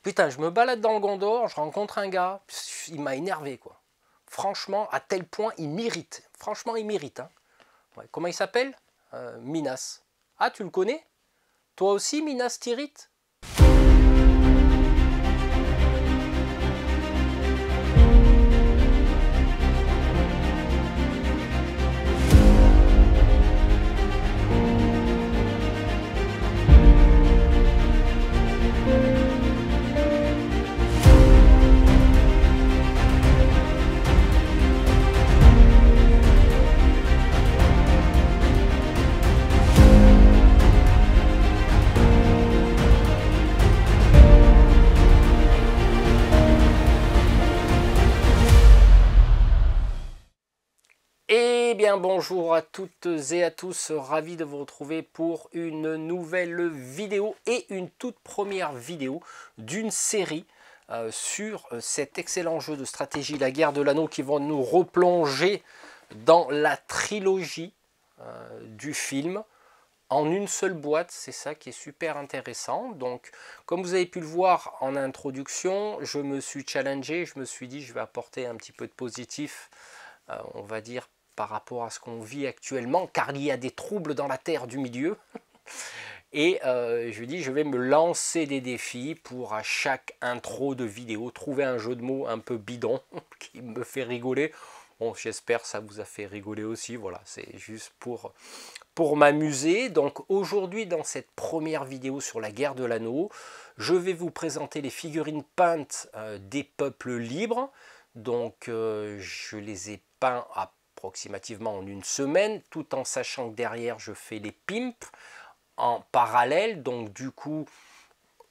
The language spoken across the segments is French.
Putain, je me balade dans le Gondor, je rencontre un gars, il m'a énervé, quoi. Franchement, à tel point, il m'irrite. Franchement, il m'irrite. Hein. Ouais. Comment il s'appelle Minas. Ah, tu le connais? Toi aussi, Minas t'irrite? Eh bien bonjour à toutes et à tous, ravi de vous retrouver pour une nouvelle vidéo et une toute première vidéo d'une série sur cet excellent jeu de stratégie La Guerre de l'Anneau qui va nous replonger dans la trilogie du film en une seule boîte. C'est ça qui est super intéressant. Donc comme vous avez pu le voir en introduction, je me suis challengé, je me suis dit je vais apporter un petit peu de positif, on va dire, par rapport à ce qu'on vit actuellement, car il y a des troubles dans la terre du milieu. Et je dis, je vais me lancer des défis pour à chaque intro de vidéo trouver un jeu de mots un peu bidon qui me fait rigoler. Bon, j'espère que ça vous a fait rigoler aussi. Voilà, c'est juste pour m'amuser. Donc aujourd'hui, dans cette première vidéo sur la guerre de l'anneau, je vais vous présenter les figurines peintes des peuples libres. Donc je les ai peints approximativement en une semaine, tout en sachant que derrière je fais les pimps en parallèle. Donc du coup,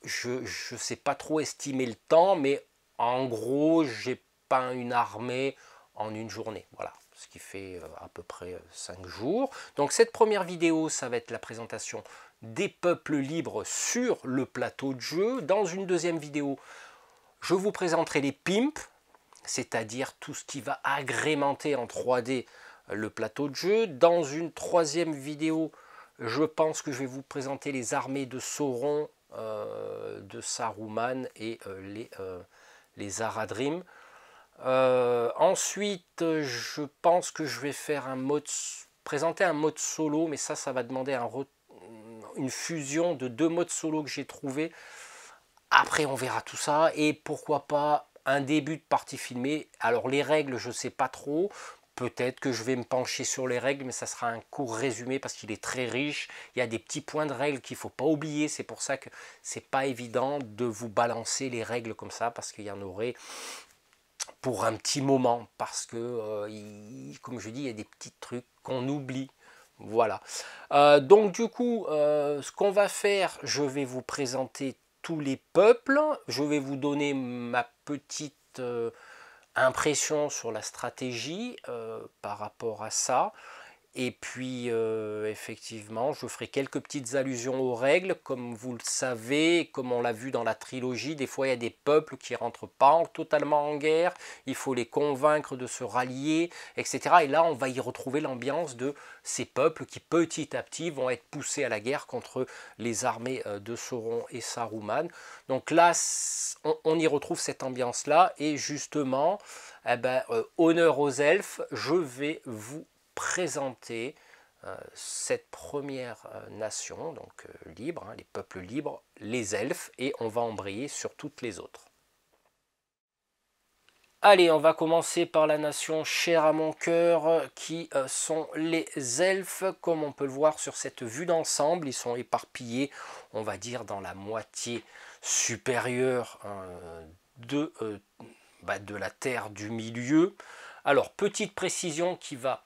je ne sais pas trop estimer le temps, mais en gros, j'ai peint une armée en une journée. Voilà, ce qui fait à peu près 5 jours. Donc cette première vidéo, ça va être la présentation des peuples libres sur le plateau de jeu. Dans une deuxième vidéo, je vous présenterai les pimps, c'est-à-dire tout ce qui va agrémenter en 3D le plateau de jeu. Dans une troisième vidéo, je pense que je vais vous présenter les armées de Sauron, de Saruman et les Aradrim. Ensuite, je pense que je vais faire présenter un mode solo, mais ça va demander une fusion de deux modes solo que j'ai trouvé. Après, on verra tout ça, et pourquoi pas un début de partie filmée. Alors les règles, je ne sais pas trop. Peut-être que je vais me pencher sur les règles, mais ça sera un court résumé parce qu'il est très riche. Il y a des petits points de règles qu'il ne faut pas oublier. C'est pour ça que c'est pas évident de vous balancer les règles comme ça, parce qu'il y en aurait pour un petit moment. Parce que, comme je dis, il y a des petits trucs qu'on oublie. Voilà. Donc du coup, ce qu'on va faire, je vais vous présenter tous les peuples. Je vais vous donner ma petite impression sur la stratégie par rapport à ça. Et puis, effectivement, je ferai quelques petites allusions aux règles. Comme vous le savez, comme on l'a vu dans la trilogie, des fois, il y a des peuples qui ne rentrent pas totalement en guerre. Il faut les convaincre de se rallier, etc. Et là, on va y retrouver l'ambiance de ces peuples qui, petit à petit, vont être poussés à la guerre contre les armées de Sauron et Saruman. Donc là, on y retrouve cette ambiance-là. Et justement, eh ben, honneur aux elfes, je vais vous présenter cette première nation, donc libre, hein, les peuples libres, les elfes, et on va embrayer sur toutes les autres. Allez, on va commencer par la nation chère à mon cœur, qui sont les elfes. Comme on peut le voir sur cette vue d'ensemble, ils sont éparpillés, on va dire, dans la moitié supérieure de la terre du milieu. Alors, petite précision qui va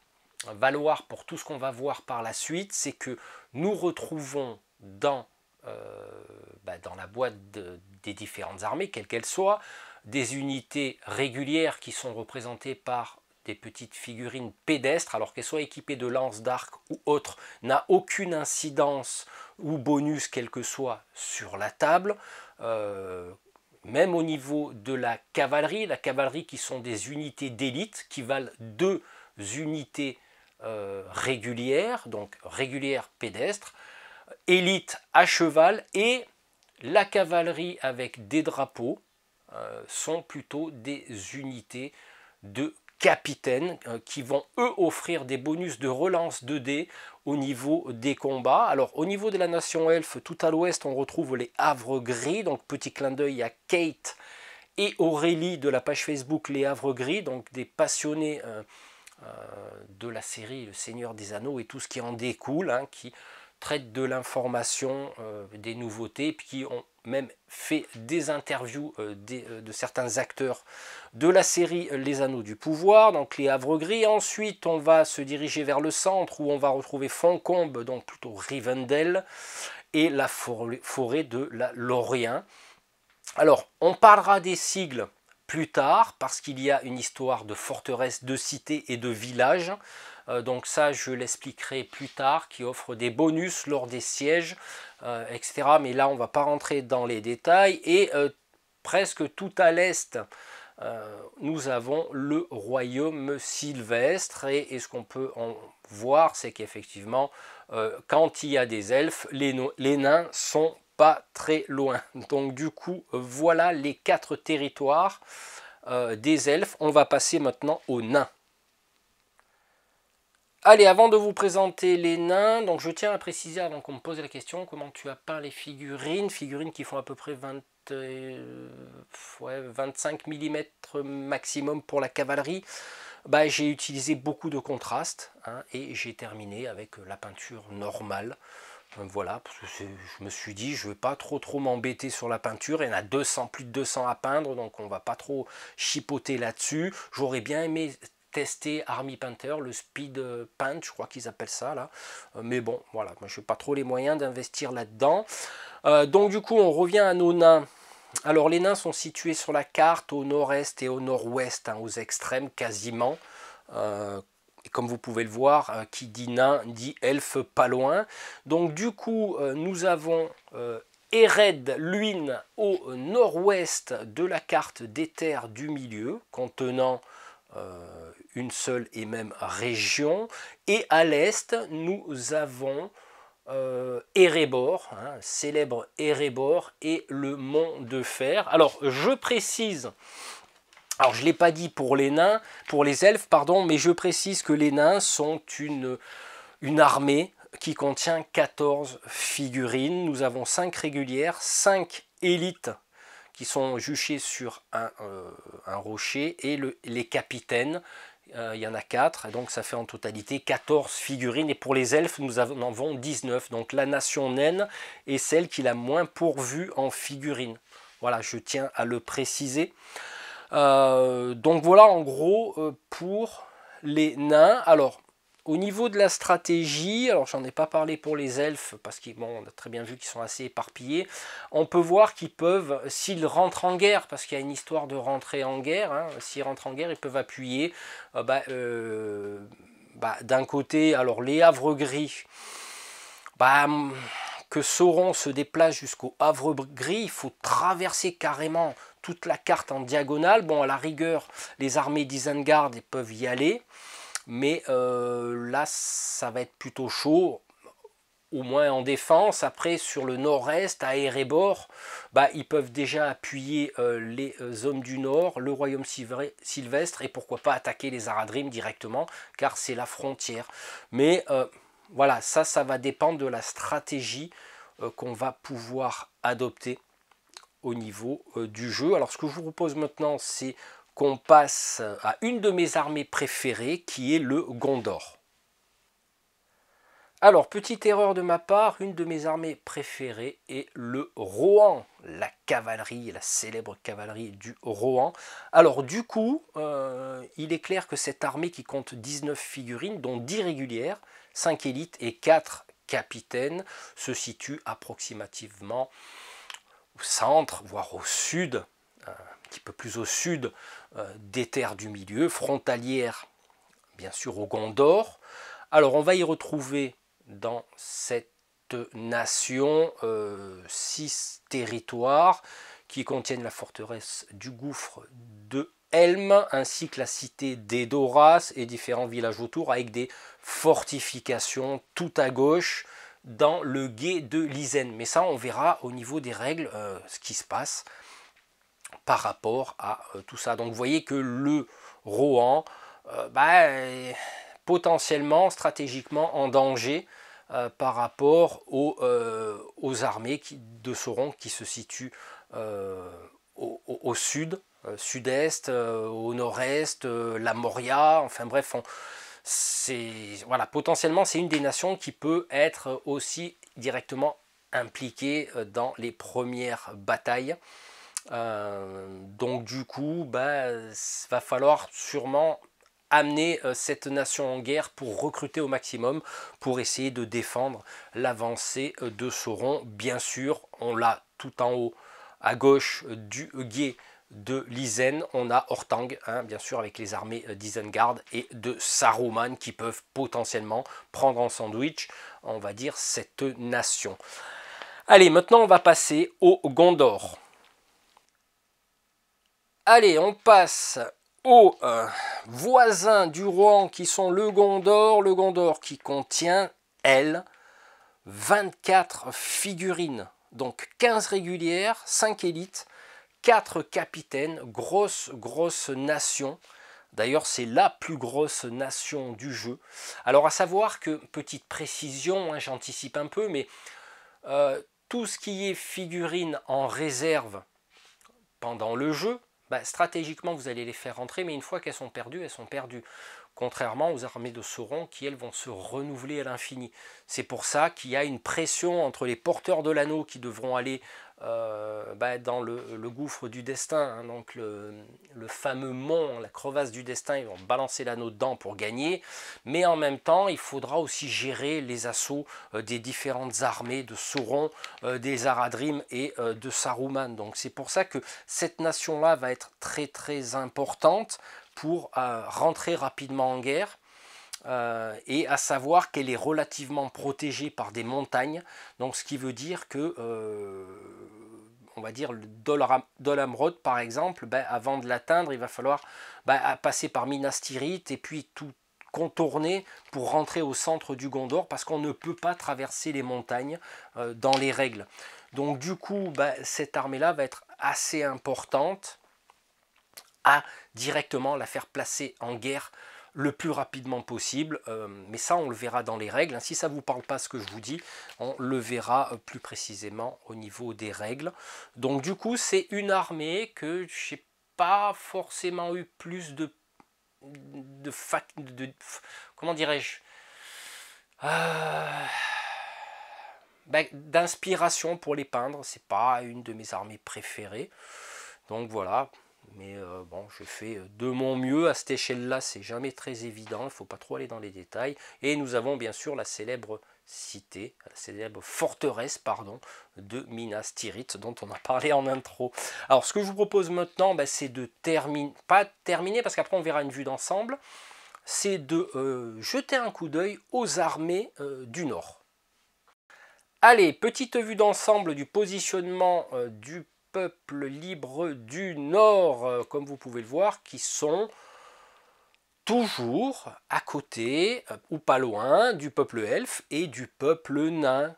valoir pour tout ce qu'on va voir par la suite, c'est que nous retrouvons dans la boîte des différentes armées, quelles qu'elles soient, des unités régulières qui sont représentées par des petites figurines pédestres, alors qu'elles soient équipées de lances, d'arcs ou autres, n'a aucune incidence ou bonus quel que soit sur la table. Même au niveau de la cavalerie qui sont des unités d'élite qui valent 2 unités régulières, donc régulières pédestres, élite à cheval et La cavalerie avec des drapeaux sont plutôt des unités de capitaines qui vont eux offrir des bonus de relance de dés au niveau des combats. Alors au niveau de la nation elfe, tout à l'ouest on retrouve les Havres Gris, donc petit clin d'œil à Kate et Aurélie de la page Facebook Les Havres Gris, donc des passionnés de la série Le Seigneur des Anneaux et tout ce qui en découle, hein, qui traitent de l'information, des nouveautés, puis qui ont même fait des interviews de certains acteurs de la série Les Anneaux du Pouvoir, donc les Havres Gris. Ensuite, on va se diriger vers le centre où on va retrouver Foncombe, donc plutôt Rivendell, et la forêt de la Lorien. Alors, on parlera des sigles plus tard, parce qu'il y a une histoire de forteresse, de cité et de village. Donc ça, je l'expliquerai plus tard, qui offre des bonus lors des sièges, etc. Mais là, on ne va pas rentrer dans les détails. Et presque tout à l'est, nous avons le royaume sylvestre. Et ce qu'on peut en voir, c'est qu'effectivement, quand il y a des elfes, les nains sont pas très loin. Donc du coup, voilà les 4 territoires des elfes. On va passer maintenant aux nains. Allez, avant de vous présenter les nains, donc je tiens à préciser avant qu'on me pose la question comment tu as peint les figurines qui font à peu près 25 mm maximum pour la cavalerie. Bah, j'ai utilisé beaucoup de contraste, hein, et j'ai terminé avec la peinture normale. Voilà, parce que je me suis dit, je ne vais pas trop m'embêter sur la peinture. Il y en a 200, plus de 200 à peindre, donc on ne va pas trop chipoter là-dessus. J'aurais bien aimé tester Army Painter, le Speed Paint, je crois qu'ils appellent ça là. Mais bon, voilà, moi je n'ai pas trop les moyens d'investir là-dedans. Donc du coup, on revient à nos nains. Alors les nains sont situés sur la carte au nord-est et au nord-ouest, hein, aux extrêmes quasiment. Et comme vous pouvez le voir, qui dit nain dit elfe pas loin. Donc du coup, nous avons Ered Luin au nord-ouest de la carte des terres du milieu, contenant une seule et même région. Et à l'est, nous avons Erebor, hein, célèbre Erebor et le mont de fer. Alors je précise, alors je ne l'ai pas dit pour les nains, pour les elfes, pardon, mais je précise que les nains sont une armée qui contient 14 figurines. Nous avons 5 régulières, 5 élites qui sont juchées sur un rocher et les capitaines. Il y en a 4, donc ça fait en totalité 14 figurines. Et pour les elfes, nous en avons 19. Donc la nation naine est celle qui l'a moins pourvue en figurines. Voilà, je tiens à le préciser. Donc voilà en gros pour les nains. Alors au niveau de la stratégie, alors j'en ai pas parlé pour les elfes parce qu'on a très bien vu qu'ils sont assez éparpillés. On peut voir qu'ils peuvent, s'ils rentrent en guerre, parce qu'il y a une histoire de rentrer en guerre, hein, s'ils rentrent en guerre, ils peuvent appuyer d'un côté, alors les Havres Gris, que Sauron se déplace jusqu'au Havre Gris, il faut traverser carrément toute la carte en diagonale. Bon, à la rigueur, les armées d'Isengard peuvent y aller, mais là, ça va être plutôt chaud, au moins en défense. Après, sur le nord-est, à Erebor, ils peuvent déjà appuyer les hommes du nord, le royaume sylvestre, et pourquoi pas attaquer les Aradrim directement, car c'est la frontière. Mais voilà, ça va dépendre de la stratégie qu'on va pouvoir adopter au niveau du jeu. Alors ce que je vous propose maintenant, c'est qu'on passe à une de mes armées préférées, qui est le Gondor. Alors, petite erreur de ma part, une de mes armées préférées est le Rohan, la cavalerie, la célèbre cavalerie du Rohan. Alors du coup, il est clair que cette armée qui compte 19 figurines, dont 10 régulières, 5 élites et 4 capitaines, se situe approximativement au centre, voire au sud, un petit peu plus au sud des terres du milieu, frontalières bien sûr au Gondor. Alors on va y retrouver dans cette nation 6 territoires qui contiennent la forteresse du gouffre de Helm, ainsi que la cité d'Edoras et différents villages autour avec des fortifications tout à gauche dans le gué de Lysen. Mais ça, on verra au niveau des règles ce qui se passe par rapport à tout ça. Donc vous voyez que le Rohan, potentiellement, stratégiquement en danger par rapport aux armées de Sauron qui se situent au sud, sud-est, au nord-est, la Moria, enfin bref, voilà, potentiellement c'est une des nations qui peut être aussi directement impliquée dans les premières batailles. Donc du coup, va falloir sûrement amener cette nation en guerre pour recruter au maximum, pour essayer de défendre l'avancée de Sauron. Bien sûr, on l'a tout en haut à gauche du gué de Lysen, on a Ortang, hein, bien sûr, avec les armées d'Isengard et de Saruman qui peuvent potentiellement prendre en sandwich, on va dire, cette nation. Allez, maintenant on va passer au Gondor. Allez, on passe aux voisins du Rohan qui sont le Gondor qui contient, elle, 24 figurines, donc 15 régulières, 5 élites, 4 capitaines, grosse nation. D'ailleurs, c'est la plus grosse nation du jeu. Alors, à savoir que, petite précision, hein, j'anticipe un peu, mais tout ce qui est figurines en réserve pendant le jeu, stratégiquement, vous allez les faire rentrer, mais une fois qu'elles sont perdues, elles sont perdues. Contrairement aux armées de Sauron qui, elles, vont se renouveler à l'infini. C'est pour ça qu'il y a une pression entre les porteurs de l'anneau qui devront aller dans le gouffre du destin, hein, donc le fameux mont, la crevasse du destin, ils vont balancer l'anneau dedans pour gagner, mais en même temps il faudra aussi gérer les assauts des différentes armées de Sauron, des Aradrim et de Saruman. Donc c'est pour ça que cette nation là va être très importante pour rentrer rapidement en guerre. Et à savoir qu'elle est relativement protégée par des montagnes, donc ce qui veut dire que on va dire le Dol Amroth par exemple, avant de l'atteindre il va falloir passer par Minas Tirith et puis tout contourner pour rentrer au centre du Gondor parce qu'on ne peut pas traverser les montagnes dans les règles. Donc du coup cette armée là va être assez importante à directement la faire placer en guerre le plus rapidement possible, mais ça on le verra dans les règles. Si ça ne vous parle pas ce que je vous dis, on le verra plus précisément au niveau des règles. Donc du coup c'est une armée que je n'ai pas forcément eu plus comment dirais-je, d'inspiration pour les peindre. C'est pas une de mes armées préférées, donc voilà. Mais bon, je fais de mon mieux. À cette échelle-là, c'est jamais très évident. Il ne faut pas trop aller dans les détails. Et nous avons bien sûr la célèbre cité, la célèbre forteresse, pardon, de Minas Tirith, dont on a parlé en intro. Alors, ce que je vous propose maintenant, c'est de terminer, pas terminer, parce qu'après on verra une vue d'ensemble, c'est de jeter un coup d'œil aux armées du Nord. Allez, petite vue d'ensemble du positionnement du peuple libre du Nord, comme vous pouvez le voir, qui sont toujours à côté, ou pas loin, du peuple elfe et du peuple nain.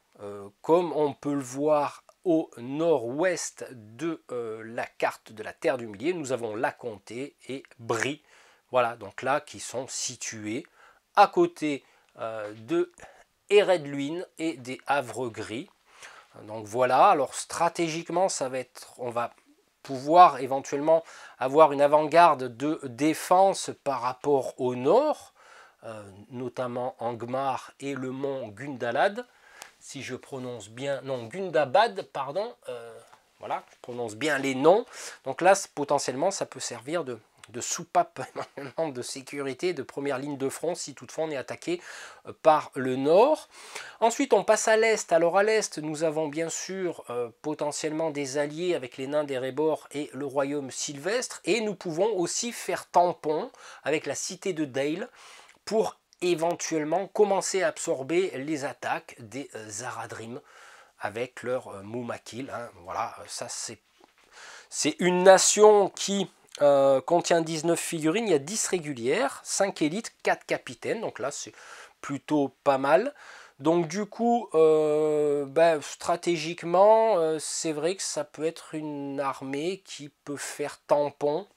Comme on peut le voir au nord-ouest de la carte de la Terre du Milieu, nous avons la Comté et Brie. Voilà, donc là, qui sont situés à côté de Eredluin et des Havres Gris. Donc voilà, alors stratégiquement, ça va être, on va pouvoir éventuellement avoir une avant-garde de défense par rapport au nord, notamment Angmar et le mont Gundalad, si je prononce bien, non, Gundabad, pardon, voilà, je prononce bien les noms. Donc là, potentiellement, ça peut servir de soupape de sécurité, de première ligne de front si toutefois on est attaqué par le nord. Ensuite on passe à l'est. Alors à l'est nous avons bien sûr potentiellement des alliés avec les nains d'Erebor et le royaume sylvestre, et nous pouvons aussi faire tampon avec la cité de Dale pour éventuellement commencer à absorber les attaques des Aradrim avec leur Mumakil, hein. Voilà, ça c'est une nation qui contient 19 figurines, il y a 10 régulières, 5 élites, 4 capitaines, donc là c'est plutôt pas mal. Donc du coup, stratégiquement, c'est vrai que ça peut être une armée qui peut faire tampon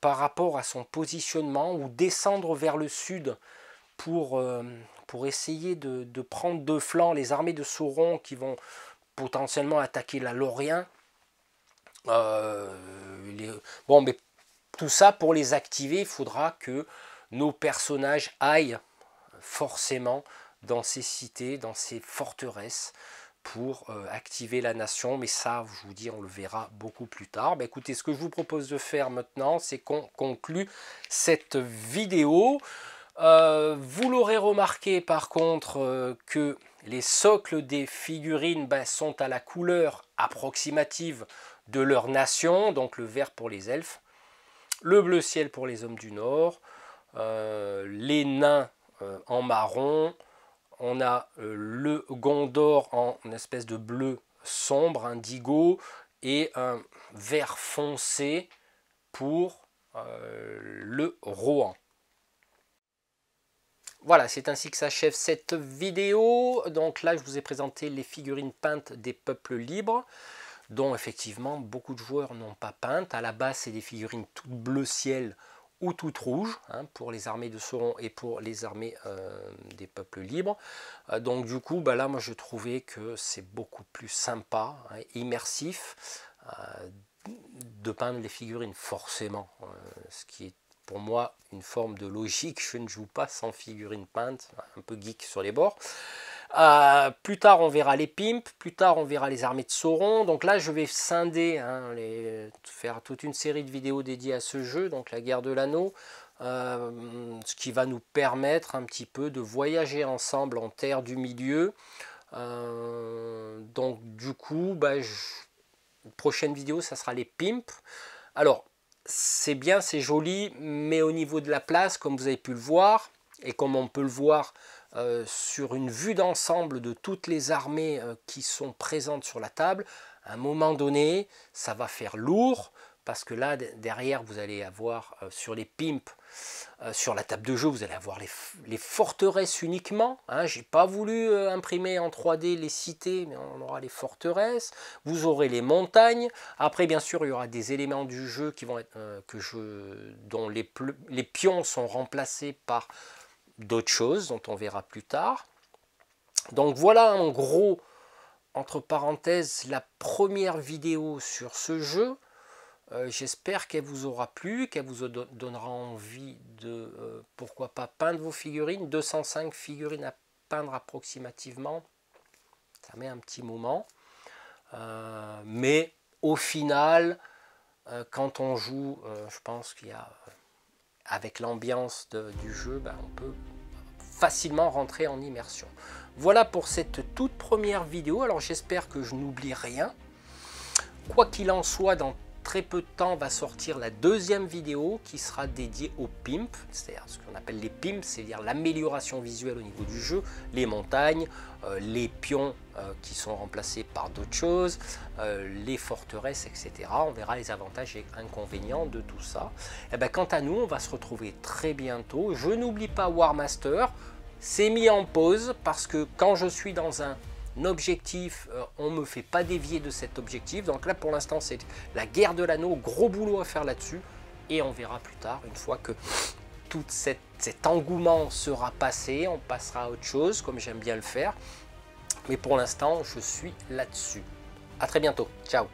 par rapport à son positionnement ou descendre vers le sud pour essayer de prendre de flanc les armées de Sauron qui vont potentiellement attaquer la Lorien. Bon, mais tout ça, pour les activer, il faudra que nos personnages aillent forcément dans ces cités, dans ces forteresses pour activer la nation. Mais ça, je vous dis, on le verra beaucoup plus tard. Écoutez, ce que je vous propose de faire maintenant, c'est qu'on conclue cette vidéo. Vous l'aurez remarqué par contre que les socles des figurines sont à la couleur approximative de leur nation, donc le vert pour les elfes, le bleu ciel pour les hommes du Nord, les nains en marron, on a le Gondor en une espèce de bleu sombre, indigo, et un vert foncé pour le Rohan. Voilà, c'est ainsi que s'achève cette vidéo. Donc là, je vous ai présenté les figurines peintes des peuples libres, dont effectivement beaucoup de joueurs n'ont pas peintes. À la base, c'est des figurines toutes bleu ciel ou toutes rouges, pour les armées de Sauron et pour les armées des peuples libres. Donc du coup, là, moi, je trouvais que c'est beaucoup plus sympa, immersif, de peindre les figurines, forcément. Ce qui est pour moi une forme de logique, je ne joue pas sans figurines peintes, un peu geek sur les bords. Plus tard on verra les pimps, plus tard on verra les armées de Sauron. Donc là je vais scinder, faire toute une série de vidéos dédiées à ce jeu, donc la guerre de l'anneau, ce qui va nous permettre un petit peu de voyager ensemble en terre du milieu. Donc du coup, prochaine vidéo ça sera les pimps. Alors c'est bien, c'est joli, mais au niveau de la place, comme vous avez pu le voir, et comme on peut le voir sur une vue d'ensemble de toutes les armées qui sont présentes sur la table, à un moment donné, ça va faire lourd, parce que là, derrière, vous allez avoir sur les pimps, sur la table de jeu, vous allez avoir les forteresses uniquement. J'ai pas voulu imprimer en 3D les cités, mais on aura les forteresses. Vous aurez les montagnes. Après, bien sûr, il y aura des éléments du jeu qui vont être, dont les pions sont remplacés par d'autres choses, dont on verra plus tard. Donc voilà, en gros, entre parenthèses, la première vidéo sur ce jeu. J'espère qu'elle vous aura plu, qu'elle vous donnera envie de, pourquoi pas, peindre vos figurines. 205 figurines à peindre approximativement, ça met un petit moment. Mais au final, quand on joue, je pense qu'il y a, avec l'ambiance du jeu, on peut facilement rentrer en immersion. Voilà pour cette toute première vidéo. Alors j'espère que je n'oublie rien. Quoi qu'il en soit, dans très peu de temps va sortir la deuxième vidéo qui sera dédiée aux pimps, c'est-à-dire ce qu'on appelle les pimps, c'est-à-dire l'amélioration visuelle au niveau du jeu, les montagnes, les pions qui sont remplacés par d'autres choses, les forteresses, etc. On verra les avantages et inconvénients de tout ça. Et quant à nous, on va se retrouver très bientôt. Je n'oublie pas War Master, c'est mis en pause parce que quand je suis dans un objectif, on ne me fait pas dévier de cet objectif. Donc là pour l'instant c'est la guerre de l'anneau, gros boulot à faire là-dessus, et on verra plus tard, une fois que tout cet engouement sera passé, on passera à autre chose comme j'aime bien le faire, mais pour l'instant je suis là-dessus. À très bientôt, ciao.